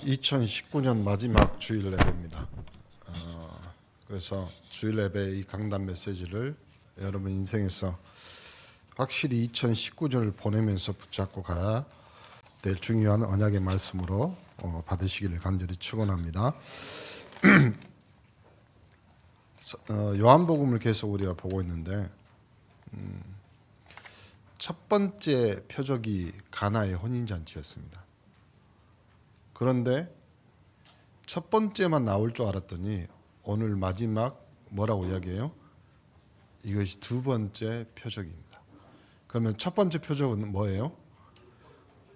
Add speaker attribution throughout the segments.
Speaker 1: 2019년 마지막 주일 예배입니다. 그래서 주일 예배 이 강단 메시지를 여러분 인생에서 확실히 2019년을 보내면서 붙잡고 가야 될 중요한 언약의 말씀으로 받으시기를 간절히 축원합니다. 요한복음을 계속 우리가 보고 있는데 첫 번째 표적이 가나의 혼인잔치였습니다. 그런데 첫 번째만 나올 줄 알았더니 오늘 마지막 뭐라고 이야기해요? 이것이 두 번째 표적입니다. 그러면 첫 번째 표적은 뭐예요?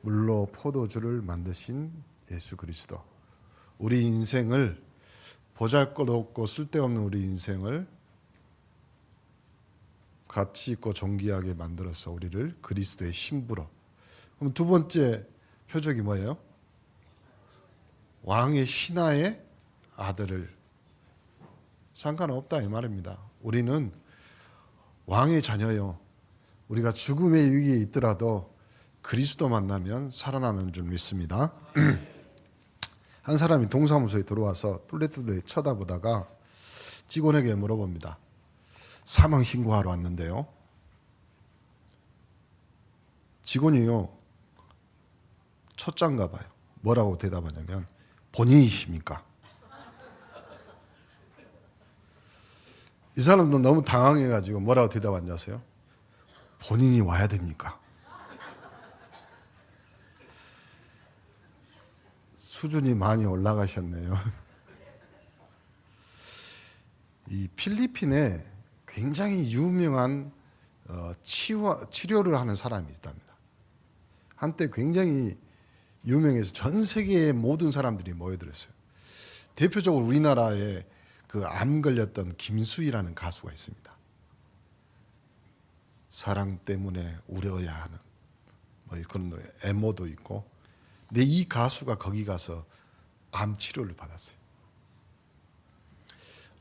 Speaker 1: 물로 포도주를 만드신 예수 그리스도. 우리 인생을 보잘것없고 쓸데없는 우리 인생을 가치 있고 존귀하게 만들어서 우리를 그리스도의 신부로. 그럼 두 번째 표적이 뭐예요? 왕의 신하의 아들을. 상관없다 이 말입니다. 우리는 왕의 자녀요. 우리가 죽음의 위기에 있더라도 그리스도 만나면 살아나는 줄 믿습니다. 한 사람이 동사무소에 들어와서 뚫레뚫레 쳐다보다가 직원에게 물어봅니다. 사망 신고하러 왔는데요. 직원이요. 초짜인가 봐요. 뭐라고 대답하냐면 본인이십니까? 이 사람도 너무 당황해가지고 뭐라고 대답하는지 아세요? 본인이 와야 됩니까? 수준이 많이 올라가셨네요. 이 필리핀에 굉장히 유명한 치료를 하는 사람이 있답니다. 한때 굉장히 유명해서 전 세계의 모든 사람들이 모여들었어요. 대표적으로 우리나라에 그 암 걸렸던 김수희라는 가수가 있습니다. 사랑 때문에 울어야 하는 뭐 그런 노래, 애모도 있고. 근데 이 가수가 거기 가서 암 치료를 받았어요.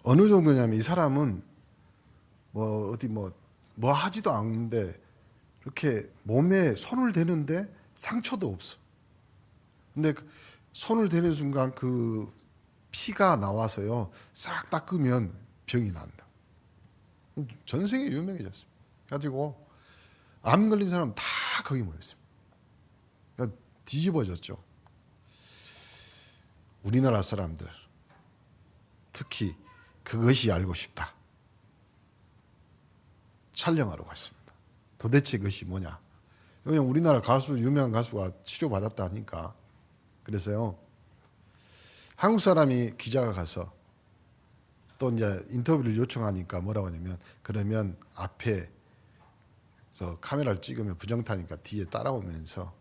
Speaker 1: 어느 정도냐면 이 사람은 뭐 어디 뭐 하지도 않는데 이렇게 몸에 손을 대는데 상처도 없어. 근데 손을 대는 순간 그 피가 나와서요 싹 닦으면 병이 난다. 전 세계에 유명해졌습니다. 가지고 암 걸린 사람 다 거기 모였습니다. 그러니까 뒤집어졌죠. 우리나라 사람들 특히 그것이 알고 싶다. 촬영하러 갔습니다. 도대체 그것이 뭐냐? 그냥 우리나라 가수 유명한 가수가 치료받았다 하니까 그래서요. 한국 사람이 기자가 가서 또 이제 인터뷰를 요청하니까 뭐라고 하냐면 그러면 앞에 카메라를 찍으면 부정타니까 뒤에 따라오면서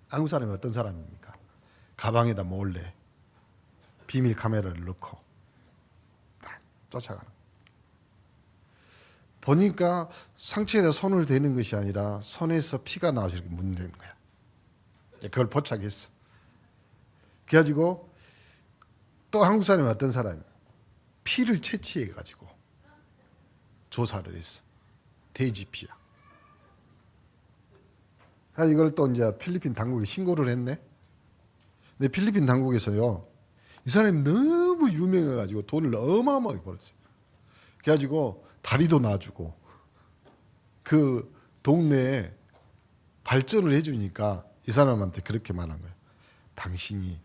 Speaker 1: 한국 사람이 어떤 사람입니까? 가방에다 몰래 비밀 카메라를 넣고 딱 쫓아가는. 보니까 상처에다 손을 대는 것이 아니라 손에서 피가 나와서 이렇게 문대는 거야. 그걸 포착했어. 그래가지고 또 한국 사람이 어떤 사람이 피를 채취해가지고 조사를 했어. 돼지 피야. 이걸 또 이제 필리핀 당국에 신고를 했네. 근데 필리핀 당국에서요, 이 사람이 너무 유명해가지고 돈을 어마어마하게 벌었어요. 그래가지고 다리도 놔주고 그 동네에 발전을 해주니까 이 사람한테 그렇게 말한 거예요. 당신이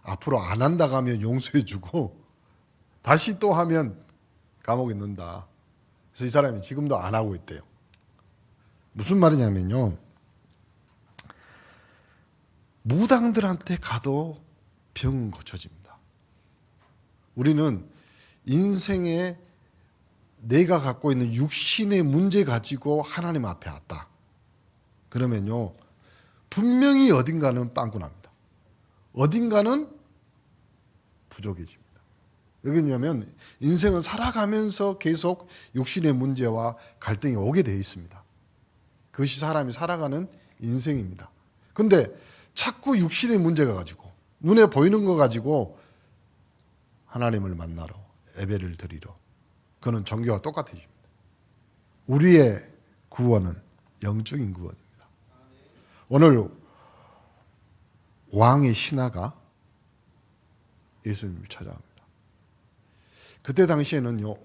Speaker 1: 앞으로 안 한다고 하면 용서해주고 다시 또 하면 감옥에 넣는다. 그래서 이 사람이 지금도 안 하고 있대요. 무슨 말이냐면요. 무당들한테 가도 병은 고쳐집니다. 우리는 인생에 내가 갖고 있는 육신의 문제 가지고 하나님 앞에 왔다. 그러면요. 분명히 어딘가는 빵꾸납니다. 어딘가는 부족해집니다. 왜 그러냐면 인생은 살아가면서 계속 육신의 문제와 갈등이 오게 되어 있습니다. 그것이 사람이 살아가는 인생입니다. 그런데 자꾸 육신의 문제가 가지고 눈에 보이는 거 가지고 하나님을 만나러 예배를 드리러 그거는 종교와 똑같아집니다. 우리의 구원은 영적인 구원입니다. 오늘 왕의 신하가 예수님을 찾아갑니다. 그때 당시에는요,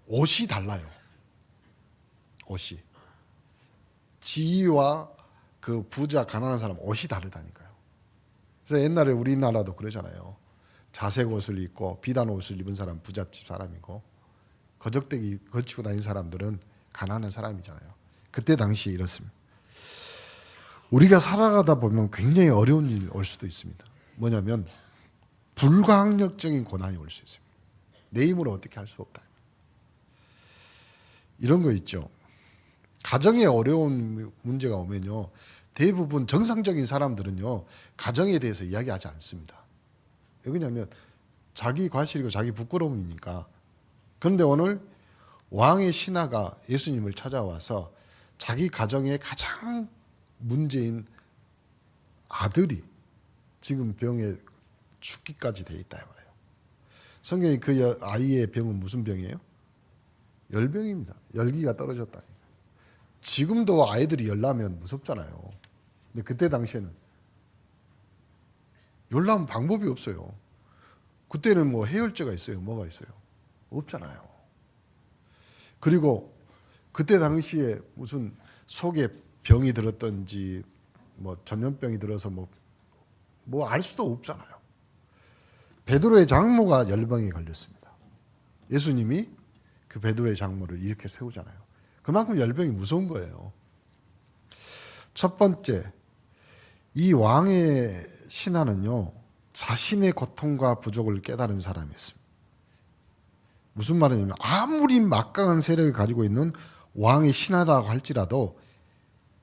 Speaker 1: 옷이 달라요. 옷이. 지위와 그 부자, 가난한 사람 옷이 다르다니까요. 그래서 옛날에 우리나라도 그러잖아요. 자색 옷을 입고 비단 옷을 입은 사람 부잣집 사람이고, 거적대기 걸치고 다니는 사람들은 가난한 사람이잖아요. 그때 당시에 이렇습니다. 우리가 살아가다 보면 굉장히 어려운 일이 올 수도 있습니다. 뭐냐면 불가항력적인 고난이 올 수 있습니다. 내 힘으로 어떻게 할 수 없다. 이런 거 있죠. 가정에 어려운 문제가 오면요, 대부분 정상적인 사람들은요, 가정에 대해서 이야기하지 않습니다. 왜냐하면 자기 과실이고 자기 부끄러움이니까. 그런데 오늘 왕의 신하가 예수님을 찾아와서 자기 가정의 가장 문제인 아들이 지금 병에 죽기까지 돼 있다 말이에요. 성경이 그 아이의 병은 무슨 병이에요? 열병입니다. 열기가 떨어졌다. 지금도 아이들이 열나면 무섭잖아요. 근데 그때 당시에는 열나면 방법이 없어요. 그때는 뭐 해열제가 있어요? 뭐가 있어요? 없잖아요. 그리고 그때 당시에 무슨 속에 병이 들었던지 뭐 전염병이 들어서 뭐 알 수도 없잖아요. 베드로의 장모가 열병에 걸렸습니다. 예수님이 그 베드로의 장모를 이렇게 세우잖아요. 그만큼 열병이 무서운 거예요. 첫 번째, 이 왕의 신하는요, 자신의 고통과 부족을 깨달은 사람이었습니다. 무슨 말이냐면 아무리 막강한 세력을 가지고 있는 왕의 신하라고 할지라도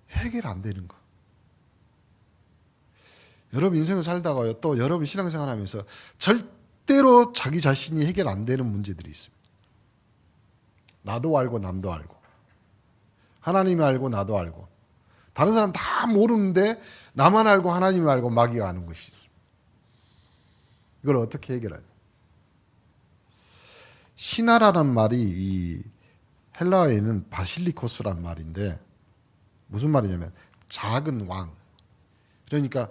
Speaker 1: 해결 안 되는 거. 여러분 인생을 살다가요, 또 여러분 신앙생활 하면서 절대로 자기 자신이 해결 안 되는 문제들이 있습니다. 나도 알고 남도 알고, 하나님이 알고 나도 알고, 다른 사람 다 모르는데 나만 알고 하나님이 알고 마귀가 아는 것이 있습니다. 이걸 어떻게 해결하냐? 신하라는 말이 이 헬라어에는 바실리코스라는 말인데 무슨 말이냐면 작은 왕. 그러니까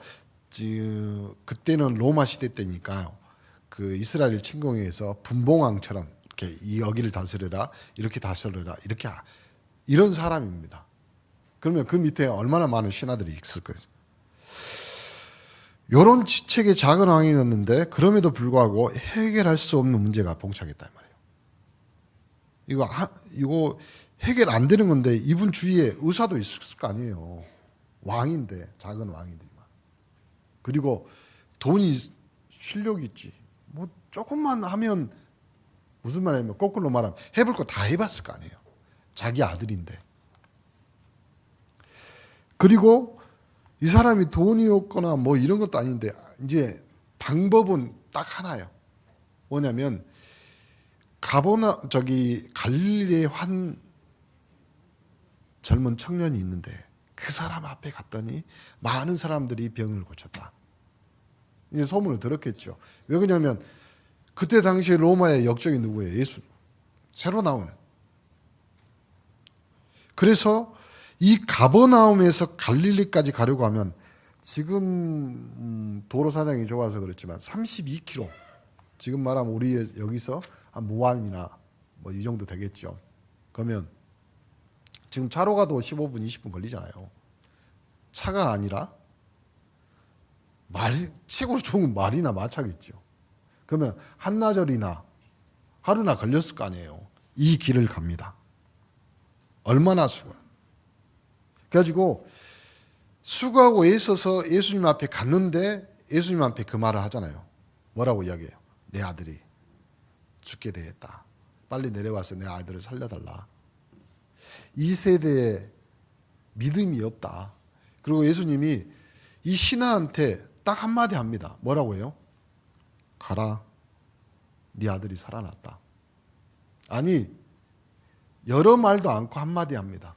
Speaker 1: 그때는 로마 시대 때니까 그 이스라엘 침공에서 분봉왕처럼 이렇게 이 여기를 다스려라, 이렇게 다스려라, 이렇게 이런 사람입니다. 그러면 그 밑에 얼마나 많은 신하들이 있을 거예요. 이런 지책의 작은 왕이었는데 그럼에도 불구하고 해결할 수 없는 문제가 봉착했단 말이에요. 이거 해결 안 되는 건데 이분 주위에 의사도 있을 거 아니에요. 왕인데, 작은 왕이지만. 그리고 돈이 실력이 있지. 뭐 조금만 하면, 무슨 말이냐면 거꾸로 말하면 해볼 거 다 해봤을 거 아니에요. 자기 아들인데. 그리고 이 사람이 돈이 없거나 뭐 이런 것도 아닌데 이제 방법은 딱 하나예요. 뭐냐면 갈릴리에 한 젊은 청년이 있는데 그 사람 앞에 갔더니 많은 사람들이 병을 고쳤다. 이제 소문을 들었겠죠. 왜 그러냐면 그때 당시에 로마의 역적이 누구예요? 예수. 새로 나온. 그래서 이 가버나움에서 갈릴리까지 가려고 하면 지금 도로 사정이 좋아서 그렇지만 32km. 지금 말하면 우리 여기서 한 무안이나 뭐 이 정도 되겠죠. 그러면 지금 차로 가도 15분, 20분 걸리잖아요. 차가 아니라 최고로 좋은 건 말이나 마차겠죠. 그러면 한나절이나 하루나 걸렸을 거 아니에요. 이 길을 갑니다. 얼마나 수고. 그래가지고 수고하고 애써서 예수님 앞에 갔는데 예수님 앞에 그 말을 하잖아요. 뭐라고 이야기해요? 내 아들이 죽게 되었다. 빨리 내려와서 내 아들을 살려달라. 이 세대에 믿음이 없다. 그리고 예수님이 이 신하한테 딱 한마디 합니다. 뭐라고 해요? 가라. 네 아들이 살아났다. 아니, 여러 말도 않고 한마디 합니다.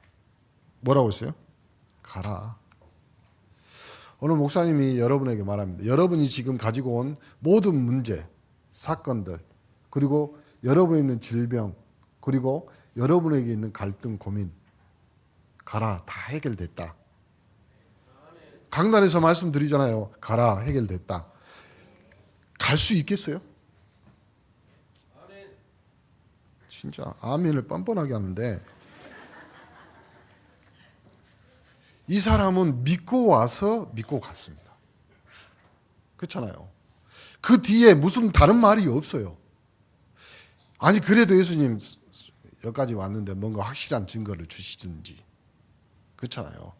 Speaker 1: 뭐라고 했어요? 가라. 오늘 목사님이 여러분에게 말합니다. 여러분이 지금 가지고 온 모든 문제, 사건들, 그리고 여러분에 있는 질병, 그리고 여러분에게 있는 갈등, 고민, 가라. 다 해결됐다. 강단에서 말씀드리잖아요. 가라, 해결됐다. 갈 수 있겠어요? 진짜 아멘을 뻔뻔하게 하는데, 이 사람은 믿고 와서 믿고 갔습니다. 그렇잖아요. 그 뒤에 무슨 다른 말이 없어요. 아니 그래도 예수님 여기까지 왔는데 뭔가 확실한 증거를 주시든지. 그렇잖아요.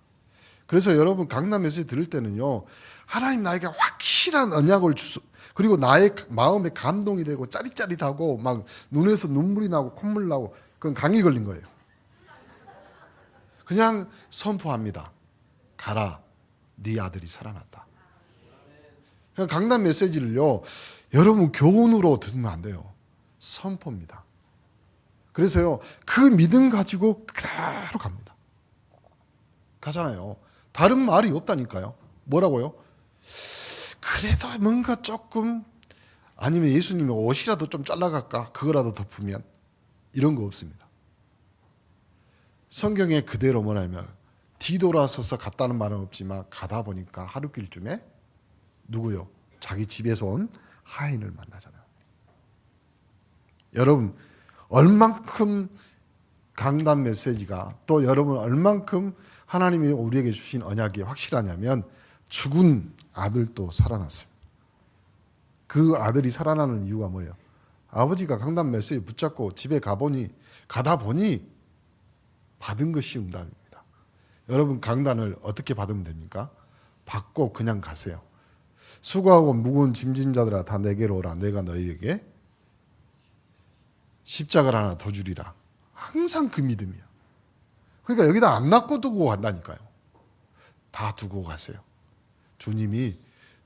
Speaker 1: 그래서 여러분 강남 메시지 들을 때는요, 하나님 나에게 확실한 언약을 주소. 그리고 나의 마음에 감동이 되고 짜릿짜릿하고 막 눈에서 눈물이 나고 콧물 나고, 그건 감기 걸린 거예요. 그냥 선포합니다. 가라, 네 아들이 살아났다. 그냥 강남 메시지를요, 여러분 교훈으로 들으면 안 돼요. 선포입니다. 그래서요, 그 믿음 가지고 그대로 갑니다. 가잖아요. 다른 말이 없다니까요. 뭐라고요? 그래도 뭔가 조금, 아니면 예수님의 옷이라도 좀 잘라갈까? 그거라도 덮으면, 이런 거 없습니다. 성경에 그대로 뭐냐면 뒤돌아서서 갔다는 말은 없지만 가다 보니까 하루길쯤에 누구요? 자기 집에서 온 하인을 만나잖아요. 여러분 얼만큼 강단 메시지가, 또 여러분 얼만큼 하나님이 우리에게 주신 언약이 확실하냐면, 죽은 아들도 살아났습니다. 그 아들이 살아나는 이유가 뭐예요? 아버지가 강단 메시지 붙잡고 집에 가다 보니 받은 것이 응답입니다. 여러분 강단을 어떻게 받으면 됩니까? 받고 그냥 가세요. 수고하고 무거운 짐진 자들아 다 내게로 오라. 내가 너희에게 십자가를 하나 더 주리라. 항상 그 믿음이야. 그러니까 여기다 안 놔고 두고 간다니까요. 다 두고 가세요. 주님이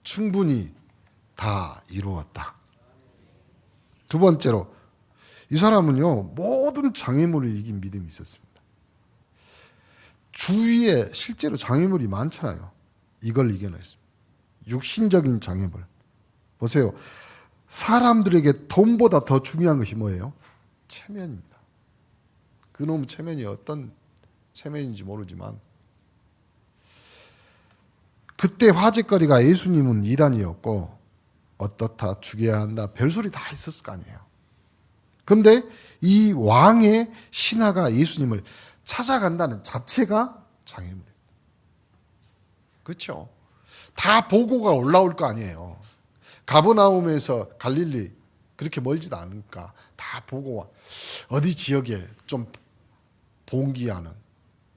Speaker 1: 충분히 다 이루었다. 두 번째로, 이 사람은요 모든 장애물을 이긴 믿음이 있었습니다. 주위에 실제로 장애물이 많잖아요. 이걸 이겨냈습니다. 육신적인 장애물. 보세요. 사람들에게 돈보다 더 중요한 것이 뭐예요? 체면입니다. 그놈 체면이 어떤 체면인지 모르지만, 그때 화제거리가 예수님은 이단이었고 어떻다, 죽여야 한다, 별소리 다 있었을 거 아니에요. 그런데 이 왕의 신하가 예수님을 찾아간다는 자체가 장애물이에요. 그렇죠? 다 보고가 올라올 거 아니에요. 가버나움에서 갈릴리 그렇게 멀지도 않으니까 다 보고와, 어디 지역에 좀 봉기하는,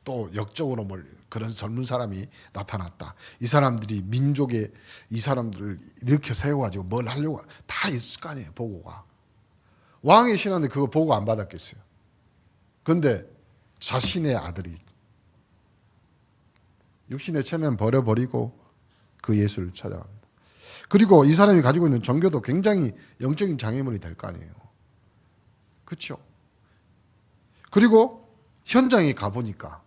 Speaker 1: 또 역적으로 그런 젊은 사람이 나타났다. 이 사람들이 민족에 이 사람들을 일으켜 세워가지고 뭘 하려고, 다 있을 거 아니에요. 보고가. 왕의 신하인데 그거 보고 안 받았겠어요. 그런데 자신의 아들이 육신의 체면 버려버리고 그 예수를 찾아갑니다. 그리고 이 사람이 가지고 있는 종교도 굉장히 영적인 장애물이 될 거 아니에요. 그렇죠? 그리고 현장에 가보니까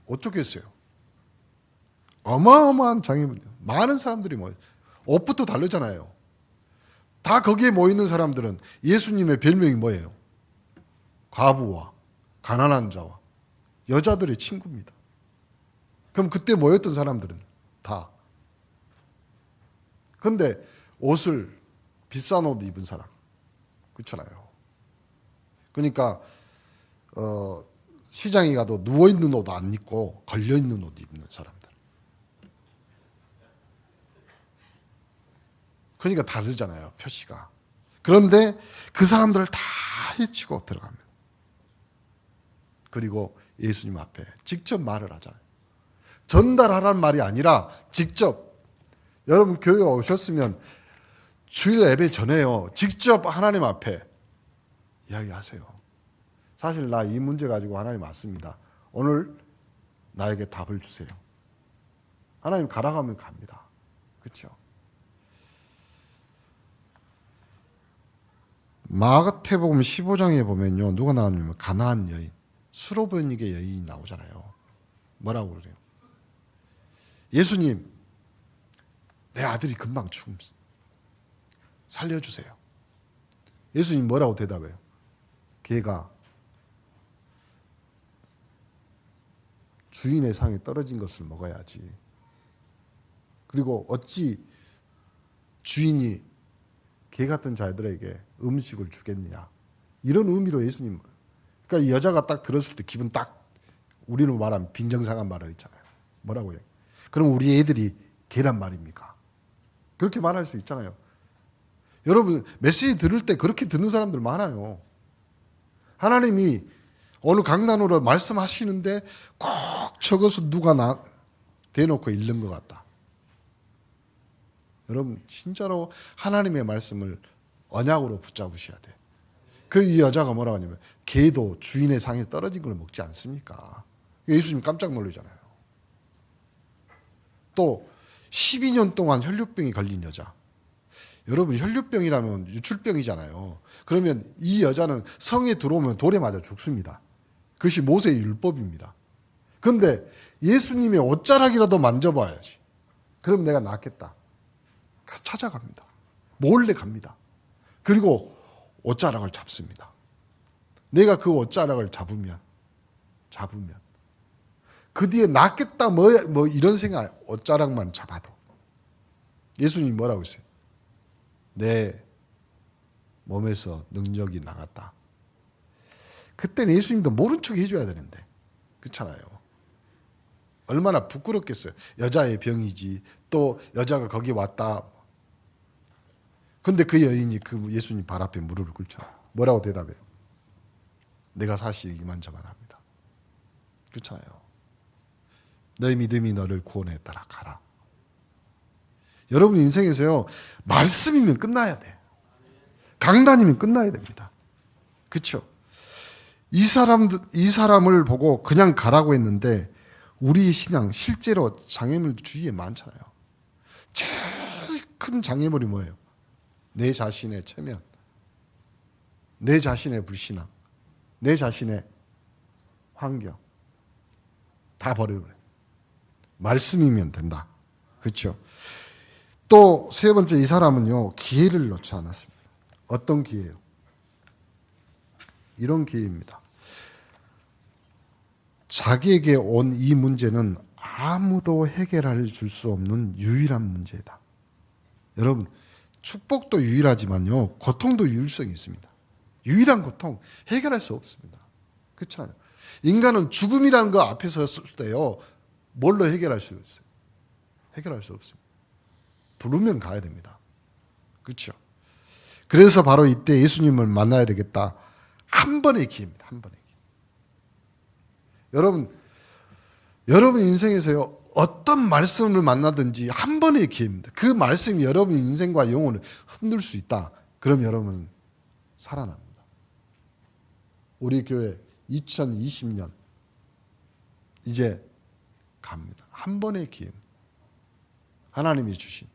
Speaker 1: 어쩌겠어요? 어마어마한 장애물, 많은 사람들이 모여, 옷부터 다르잖아요. 다 거기에 모이는 사람들은 예수님의 별명이 뭐예요? 과부와 가난한 자와 여자들의 친구입니다. 그럼 그때 모였던 사람들은 다. 그런데 옷을, 비싼 옷 입은 사람, 그렇잖아요. 그러니까 시장에 가도 누워있는 옷 안 입고 걸려있는 옷 입는 사람들. 그러니까 다르잖아요, 표시가. 그런데 그 사람들을 다 해치고 들어갑니다. 그리고 예수님 앞에 직접 말을 하잖아요. 전달하라는 말이 아니라 직접, 여러분 교회 오셨으면 주일 예배 전에요, 직접 하나님 앞에 이야기하세요. 사실 나 이 문제 가지고 하나님 왔습니다. 오늘 나에게 답을 주세요. 하나님 가라고 하면 갑니다. 그렇죠? 마가복음 15장에 보면요, 누가 나오냐면 가나안 여인, 수로베니게 여인이 나오잖아요. 뭐라고 그래요? 예수님, 내 아들이 금방 죽습니다. 살려주세요. 예수님 뭐라고 대답해요? 걔가 주인의 상에 떨어진 것을 먹어야지 그리고 어찌 주인이 개 같은 자들에게 음식을 주겠느냐. 이런 의미로 예수님. 그러니까 이 여자가 딱 들었을 때 기분 딱 우리로 말하면 빈정상한 말을 했잖아요. 뭐라고 해요? 그럼 우리 애들이 개란 말입니까? 그렇게 말할 수 있잖아요. 여러분 메시지 들을 때 그렇게 듣는 사람들 많아요. 하나님이 어느 강단으로 말씀하시는데 꼭 적어서 누가 대놓고 읽는 것 같다. 여러분 진짜로 하나님의 말씀을 언약으로 붙잡으셔야 돼. 그 이 여자가 뭐라고 하냐면 개도 주인의 상에 떨어진 걸 먹지 않습니까? 예수님 깜짝 놀라잖아요. 또 12년 동안 혈류병이 걸린 여자. 여러분 혈류병이라면 유출병이잖아요. 그러면 이 여자는 성에 들어오면 돌에 맞아 죽습니다. 그것이 모세의 율법입니다. 그런데 예수님의 옷자락이라도 만져봐야지. 그럼 내가 낫겠다. 찾아갑니다. 몰래 갑니다. 그리고 옷자락을 잡습니다. 내가 그 옷자락을 잡으면 그 뒤에 낫겠다 뭐 이런 생각 옷자락만 잡아도 예수님이 뭐라고 했어요? 내 몸에서 능력이 나갔다. 그때는 예수님도 모른 척 해줘야 되는데 그렇잖아요. 얼마나 부끄럽겠어요. 여자의 병이지 또 여자가 거기 왔다. 근데 그 여인이 그 예수님 발 앞에 무릎을 꿇죠. 뭐라고 대답해요? 내가 사실 이만저만 합니다. 그렇잖아요. 너의 믿음이 너를 구원했더라 가라. 여러분 인생에서요 말씀이면 끝나야 돼. 강단이면 끝나야 됩니다. 그렇죠? 이 사람을 보고 그냥 가라고 했는데 우리 신앙 실제로 장애물 주위에 많잖아요. 제일 큰 장애물이 뭐예요? 내 자신의 체면, 내 자신의 불신앙, 내 자신의 환경 다 버려버려요. 말씀이면 된다. 그렇죠? 또 세 번째 이 사람은요 기회를 놓지 않았습니다. 어떤 기회요? 이런 기회입니다. 자기에게 온 이 문제는 아무도 해결해 줄 수 없는 유일한 문제다. 여러분 축복도 유일하지만요 고통도 유일성이 있습니다. 유일한 고통 해결할 수 없습니다. 그렇잖아요. 인간은 죽음이라는 거 앞에 섰을 때요 뭘로 해결할 수 있어요? 해결할 수 없습니다. 부르면 가야 됩니다. 그렇죠? 그래서 바로 이때 예수님을 만나야 되겠다. 한 번의 기회입니다. 한 번의 기회. 여러분 인생에서요 어떤 말씀을 만나든지 한 번의 기회입니다. 그 말씀이 여러분 인생과 영혼을 흔들 수 있다. 그럼 여러분은 살아납니다. 우리 교회 2020년 이제 갑니다. 한 번의 기회입니다. 하나님이 주신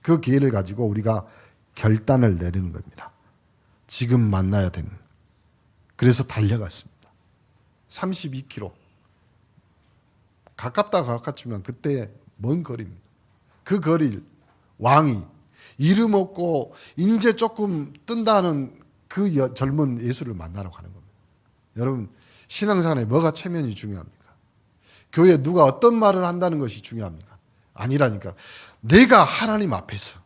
Speaker 1: 그 기회를 가지고 우리가 결단을 내리는 겁니다. 지금 만나야 되는. 그래서 달려갔습니다. 32km. 가깝다 가깝지만 그때 먼 거리입니다. 그 거리를 왕이 이름 없고 인제 조금 뜬다는 그 젊은 예수를 만나러 가는 겁니다. 여러분 신앙생활에 뭐가 체면이 중요합니까? 교회에 누가 어떤 말을 한다는 것이 중요합니까? 아니라니까. 내가 하나님 앞에서.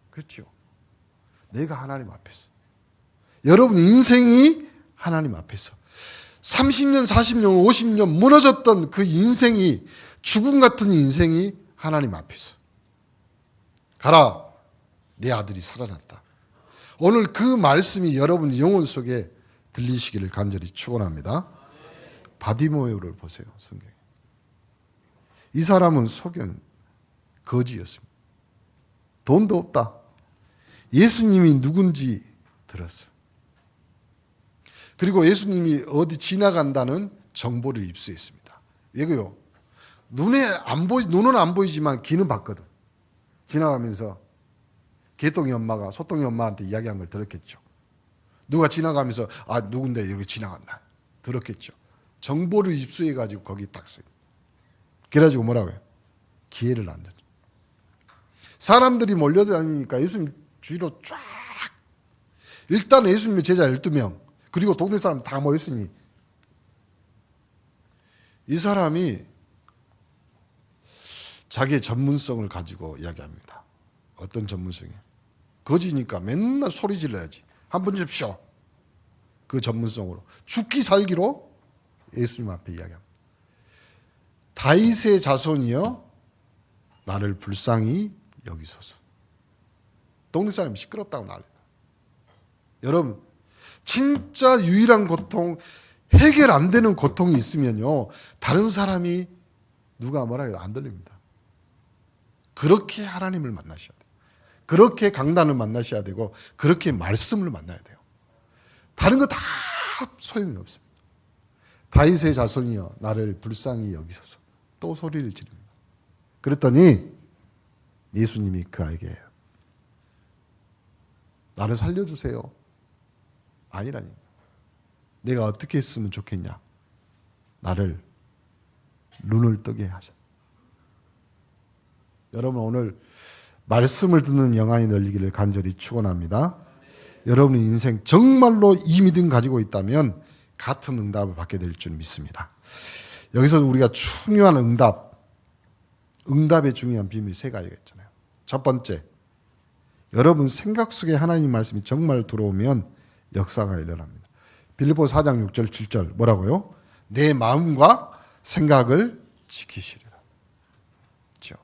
Speaker 1: 그렇죠? 내가 하나님 앞에서. 여러분 인생이 하나님 앞에서 30년, 40년, 50년 무너졌던 그 인생이 죽음 같은 인생이 하나님 앞에서. 가라. 내 아들이 살아났다. 오늘 그 말씀이 여러분 영혼 속에 들리시기를 간절히 축원합니다. 바디모요를 보세요. 성경에. 이 사람은 소견 거지였습니다. 돈도 없다. 예수님이 누군지 들었어요. 그리고 예수님이 어디 지나간다는 정보를 입수했습니다. 왜요? 눈은 안 보이지만 귀는 봤거든. 지나가면서 개똥이 엄마가 소똥이 엄마한테 이야기한 걸 들었겠죠. 누가 지나가면서 누군데 여기 지나갔나 들었겠죠. 정보를 입수해가지고 거기 딱 써요. 그래가지고 뭐라고 해요? 기회를 안 줬죠. 사람들이 몰려다니니까 예수님 주위로 쫙. 일단 예수님의 제자 12명 그리고 동네 사람 다 모였으니 이 사람이 자기의 전문성을 가지고 이야기합니다. 어떤 전문성이에요? 거지니까 맨날 소리 질러야지. 한 번 주십시오. 그 전문성으로 죽기 살기로 예수님 앞에 이야기합니다. 다윗의 자손이여 나를 불쌍히 여기소서. 동네 사람이 시끄럽다고 난리다. 여러분 진짜 유일한 고통, 해결 안 되는 고통이 있으면요 다른 사람이 누가 뭐라 해도 안 들립니다. 그렇게 하나님을 만나셔야 돼요. 그렇게 강단을 만나셔야 되고 그렇게 말씀을 만나야 돼요. 다른 거 다 소용이 없습니다. 다윗의 자손이여 나를 불쌍히 여기소서. 또 소리를 지릅니다. 그랬더니 예수님이 그 아이에게 나를 살려주세요. 아니라니. 내가 어떻게 했으면 좋겠냐. 나를 눈을 뜨게 하자. 여러분 오늘 말씀을 듣는 영안이 열리기를 간절히 축원합니다. 여러분의 인생 정말로 이 믿음 가지고 있다면 같은 응답을 받게 될 줄 믿습니다. 여기서 우리가 중요한 응답의 중요한 비밀이 세 가지가 있잖아요. 첫 번째, 여러분 생각 속에 하나님 말씀이 정말 들어오면 역사가 일어납니다. 빌립보서 4장 6절 7절 뭐라고요? 내 마음과 생각을 지키시리라. 그렇죠?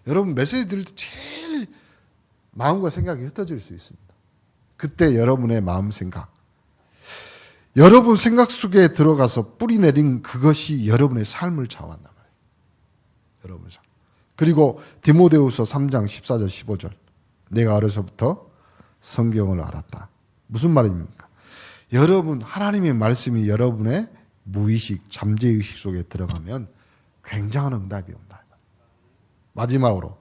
Speaker 1: 여러분 메시지 들을 때 제일 마음과 생각이 흩어질 수 있습니다. 그때 여러분의 마음 생각, 여러분 생각 속에 들어가서 뿌리 내린 그것이 여러분의 삶을 좌우한단 말이에요. 여러분의 삶. 그리고 디모데후서 3장 14절 15절 내가 어려서부터 성경을 알았다. 무슨 말입니까? 여러분 하나님의 말씀이 여러분의 무의식, 잠재의식 속에 들어가면 굉장한 응답이 온다. 마지막으로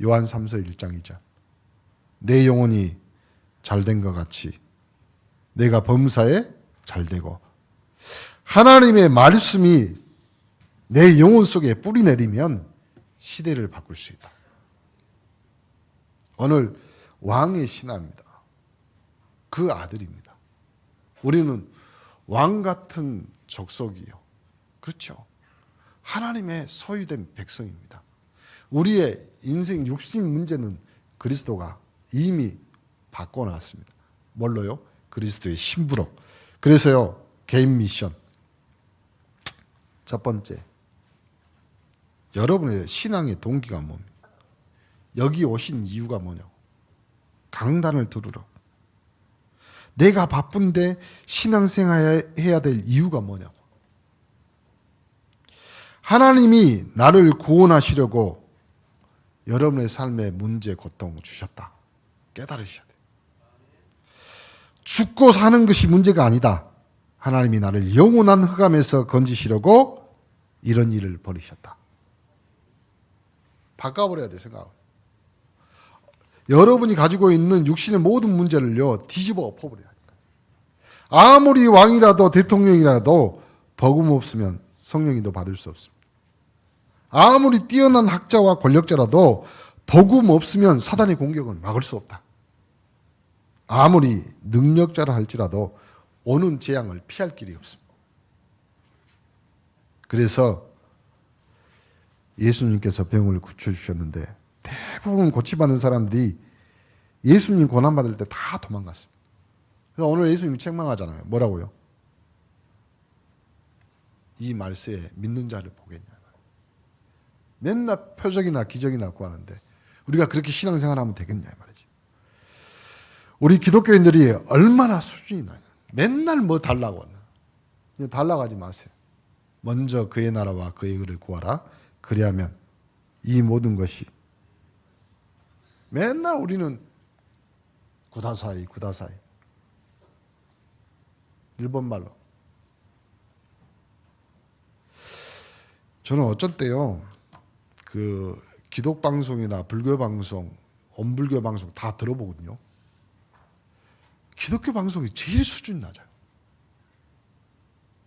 Speaker 1: 요한 3서 1장 2절 내 영혼이 잘된 것 같이 내가 범사에 잘되고 하나님의 말씀이 내 영혼 속에 뿌리 내리면 시대를 바꿀 수 있다. 오늘 왕의 신하입니다. 그 아들입니다. 우리는 왕 같은 족속이요. 그렇죠. 하나님의 소유된 백성입니다. 우리의 인생 육신 문제는 그리스도가 이미 바꿔놨습니다. 뭘로요? 그리스도의 신부로. 그래서요, 개인 미션. 첫 번째, 여러분의 신앙의 동기가 뭡니까? 여기 오신 이유가 뭐냐고. 강단을 들으러. 내가 바쁜데 신앙생활 해야 될 이유가 뭐냐고. 하나님이 나를 구원하시려고 여러분의 삶에 문제, 고통 주셨다. 깨달으셔야 돼요. 죽고 사는 것이 문제가 아니다. 하나님이 나를 영원한 흑암에서 건지시려고 이런 일을 벌이셨다. 바꿔버려야 돼, 생각을. 여러분이 가지고 있는 육신의 모든 문제를요, 뒤집어 엎어버려야 하니까. 아무리 왕이라도 대통령이라도 복음 없으면 성령님도 받을 수 없습니다. 아무리 뛰어난 학자와 권력자라도 복음 없으면 사단의 공격을 막을 수 없다. 아무리 능력자라 할지라도 오는 재앙을 피할 길이 없습니다. 그래서 예수님께서 병을 고쳐주셨는데 대부분 고치받는 사람들이 예수님 고난받을 때 다 도망갔습니다. 그래서 오늘 예수님이 책망하잖아요. 뭐라고요? 이 말세에 믿는 자를 보겠냐. 맨날 표적이나 기적이나 구하는데 우리가 그렇게 신앙생활하면 되겠냐 말이죠. 우리 기독교인들이 얼마나 수준이 나요. 맨날 뭐 달라고 하나. 그냥 달라고 하지 마세요. 먼저 그의 나라와 그의 의를 구하라. 그리하면 이 모든 것이 맨날 우리는 구다사이 일본말로. 저는 어쩔 때요 그 기독방송이나 불교방송, 온불교방송 다 들어보거든요. 기독교 방송이 제일 수준이 낮아요.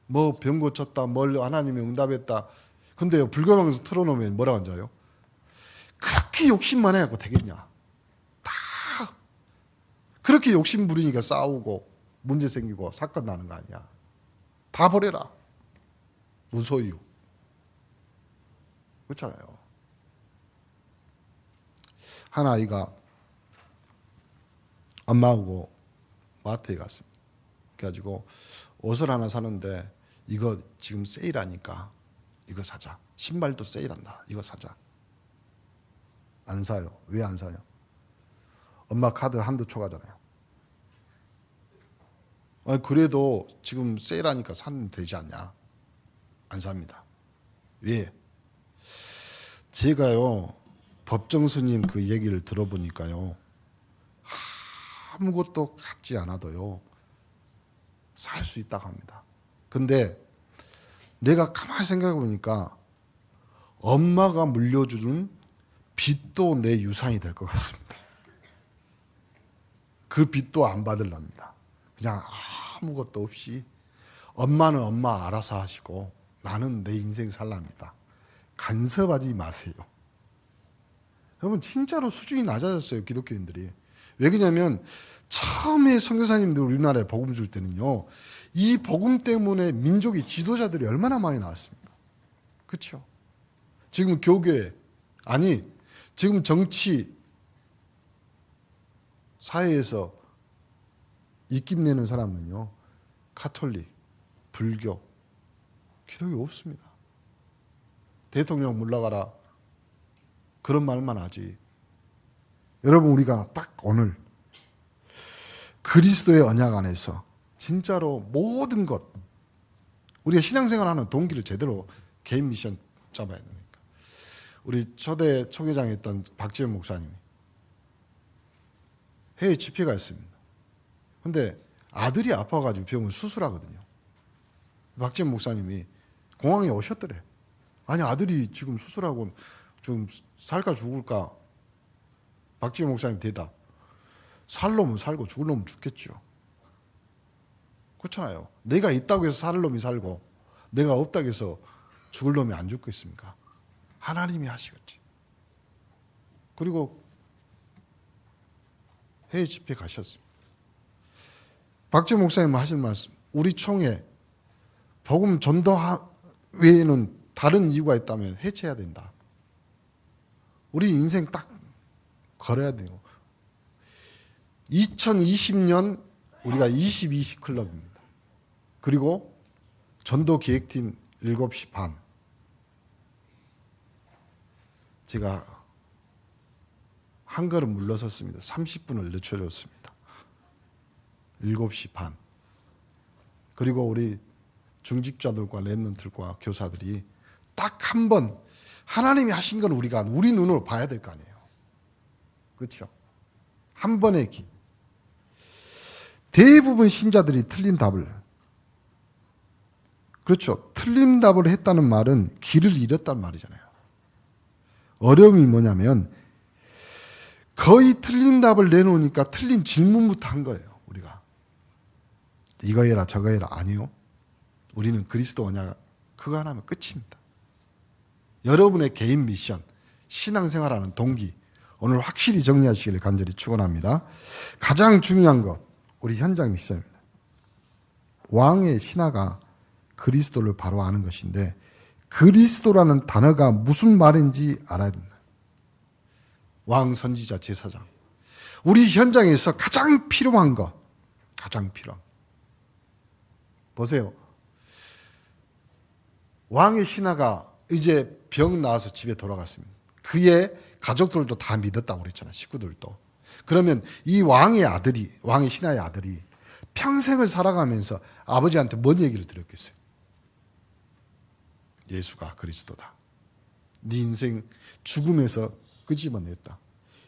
Speaker 1: 뭐 병 고쳤다, 뭘 하나님이 응답했다. 근데요 불교방송 틀어놓으면 뭐라고 앉아요? 그렇게 욕심만 해갖고 되겠냐. 다 그렇게 욕심 부리니까 싸우고 문제 생기고 사건 나는 거 아니야. 다 버려라. 무소유. 그렇잖아요. 한 아이가 엄마하고 마트에 갔습니다. 그래가지고 옷을 하나 사는데 이거 지금 세일하니까 이거 사자. 신발도 세일한다. 이거 사자. 안 사요. 왜 안 사요? 엄마 카드 한도 초과잖아요. 아니, 그래도 지금 세일하니까 사면 되지 않냐? 안 삽니다. 왜? 제가요, 법정 스님 그 얘기를 들어보니까요, 아무것도 갖지 않아도요, 살 수 있다고 합니다. 근데 내가 가만히 생각해 보니까 엄마가 물려주는 빚도 내 유산이 될 것 같습니다. 그 빚도 안 받으랍니다. 그냥 아무것도 없이 엄마는 엄마 알아서 하시고 나는 내 인생 살랍니다. 간섭하지 마세요. 여러분 진짜로 수준이 낮아졌어요. 기독교인들이. 왜 그러냐면 처음에 선교사님들 우리나라에 복음 줄 때는요. 이 복음 때문에 민족이 지도자들이 얼마나 많이 나왔습니까? 그렇죠? 지금 교계 아니 지금 정치 사회에서 입김 내는 사람은요. 카톨릭, 불교, 기독교 없습니다. 대통령 물러가라. 그런 말만 하지. 여러분 우리가 딱 오늘 그리스도의 언약 안에서 진짜로 모든 것 우리가 신앙생활하는 동기를 제대로 개인 미션 잡아야 되니까. 우리 초대 초계장에 있던 박지원 목사님이 해외 집회가 있습니다. 근데 아들이 아파가지고 병원 수술하거든요. 박지원 목사님이 공항에 오셨더래. 아니 아들이 지금 수술하고 좀 살까 죽을까? 박지원 목사님 대답. 살 놈은 살고 죽을 놈은 죽겠죠. 그렇잖아요. 내가 있다고 해서 살 놈이 살고 내가 없다고 해서 죽을 놈이 안 죽겠습니까? 하나님이 하시겠지. 그리고 해외 집회 가셨습니다. 박지원 목사님 하신 말씀. 우리 총회 복음 전도 외에는 다른 이유가 있다면 해체해야 된다. 우리 인생 딱 걸어야 돼요. 2020년 우리가 2020 클럽입니다. 그리고 전도 기획팀 7시 반. 제가 한 걸음 물러섰습니다. 30분을 늦춰줬습니다. 7시 반. 그리고 우리 중직자들과 랩런트들과 교사들이 딱 한 번 하나님이 하신 건 우리가 우리 눈으로 봐야 될 거 아니에요. 그렇죠? 한 번의 기. 대부분 신자들이 틀린 답을 그렇죠. 틀린 답을 했다는 말은 길을 잃었다는 말이잖아요. 어려움이 뭐냐면 거의 틀린 답을 내놓으니까 틀린 질문부터 한 거예요. 우리가. 이거 해라 저거 해라. 아니요. 우리는 그리스도 언약 그거 하나면 끝입니다. 여러분의 개인 미션, 신앙생활하는 동기 오늘 확실히 정리하시길 간절히 축원합니다. 가장 중요한 것 우리 현장 미션입니다. 왕의 신하가 그리스도를 바로 아는 것인데 그리스도라는 단어가 무슨 말인지 알아야 됩니다. 왕, 선지자, 제사장. 우리 현장에서 가장 필요한 것, 가장 필요한 것. 보세요. 왕의 신하가 이제 병 나와서 집에 돌아갔습니다. 그의 가족들도 다 믿었다고 그랬잖아요. 식구들도. 그러면 이 왕의 아들이, 왕의 신하의 아들이 평생을 살아가면서 아버지한테 뭔 얘기를 들었겠어요? 예수가 그리스도다. 네 인생 죽음에서 끄집어냈다.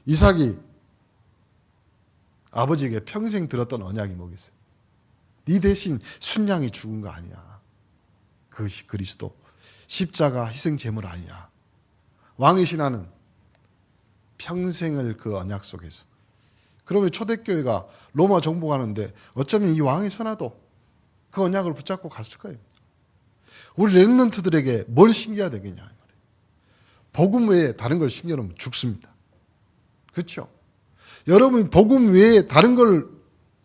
Speaker 1: 이삭이 아버지에게 평생 들었던 언약이 뭐겠어요? 네 대신 순양이 죽은 거 아니야. 그것이 그리스도. 십자가 희생 제물 아니야. 왕의 신하는 평생을 그 언약 속에서. 그러면 초대교회가 로마 정복하는데 어쩌면 이 왕의 신하도 그 언약을 붙잡고 갔을 거예요. 우리 렘넌트들에게 뭘 신겨야 되겠냐. 복음 외에 다른 걸 신겨놓으면 죽습니다. 그렇죠? 여러분이 복음 외에 다른 걸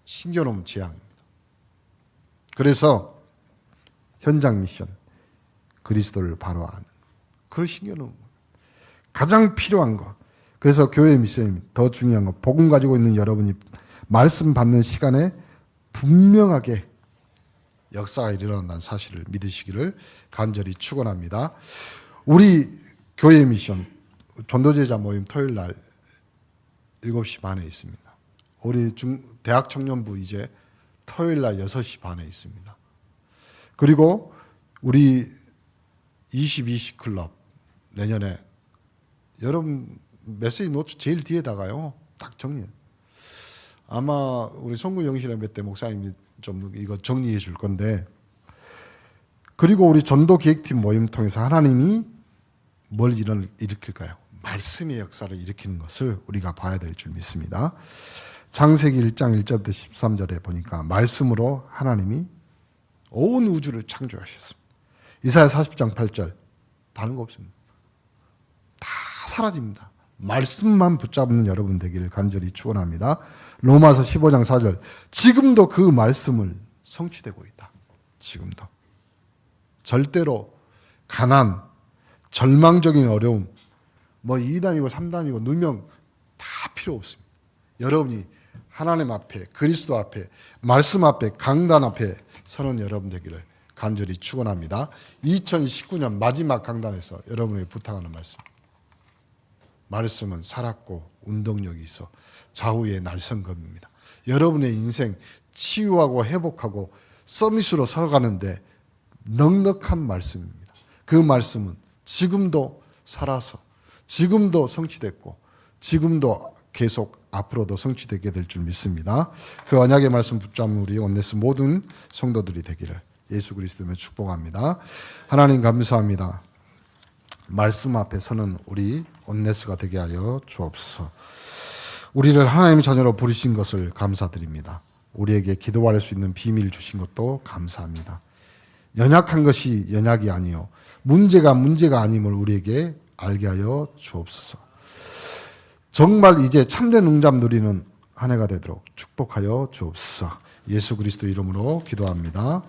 Speaker 1: 신겨놓으면 재앙입니다. 그래서 현장 미션, 그리스도를 바로 아는 그걸 신겨놓은 거예요. 가장 필요한 거. 그래서 교회의 미션이 더 중요한 거. 복음 가지고 있는 여러분이 말씀 받는 시간에 분명하게 역사가 일어난다는 사실을 믿으시기를 간절히 축원합니다. 우리 교회의 미션 전도제자 모임 토요일 날 7시 반에 있습니다. 우리 대학 청년부 이제 토요일 날 6시 반에 있습니다. 그리고 우리 2020 클럽 내년에 여러분 메시지 노트 제일 뒤에다가요. 딱 정리해. 아마 우리 송구 영신의 몇 대 목사님이 좀 이거 정리해 줄 건데, 그리고 우리 전도 기획팀 모임 통해서 하나님이 뭘 일으킬까요? 말씀의 역사를 일으키는 것을 우리가 봐야 될 줄 믿습니다. 창세기 1장 1절부터 13절에 보니까 말씀으로 하나님이 온 우주를 창조하셨습니다. 이사야 40장 8절 다른 거 없습니다. 다 사라집니다. 말씀만 붙잡는 여러분 되기를 간절히 축원합니다. 로마서 15장 4절 지금도 그 말씀을 성취되고 있다. 지금도. 절대로 가난, 절망적인 어려움, 뭐 2단이고 3단이고 누명 다 필요 없습니다. 여러분이 하나님 앞에, 그리스도 앞에, 말씀 앞에, 강단 앞에 서는 여러분 되기를 간절히 축원합니다. 2019년 마지막 강단에서 여러분에게 부탁하는 말씀. 말씀은 살았고 운동력이 있어 좌우의 날성검입니다. 여러분의 인생 치유하고 회복하고 서밋으로 살아가는데 넉넉한 말씀입니다. 그 말씀은 지금도 살아서 지금도 성취됐고 지금도 계속 앞으로도 성취되게 될 줄 믿습니다. 그 언약의 말씀 붙잡는 우리 온네스 모든 성도들이 되기를 예수 그리스도로 축복합니다. 하나님 감사합니다. 말씀 앞에 서는 우리 온네스가 되게 하여 주옵소서. 우리를 하나님의 자녀로 부르신 것을 감사드립니다. 우리에게 기도할 수 있는 비밀 주신 것도 감사합니다. 연약한 것이 연약이 아니요 문제가 아님을 우리에게 알게 하여 주옵소서. 정말 이제 참된 응답 누리는 한 해가 되도록 축복하여 주옵소서. 예수 그리스도 이름으로 기도합니다.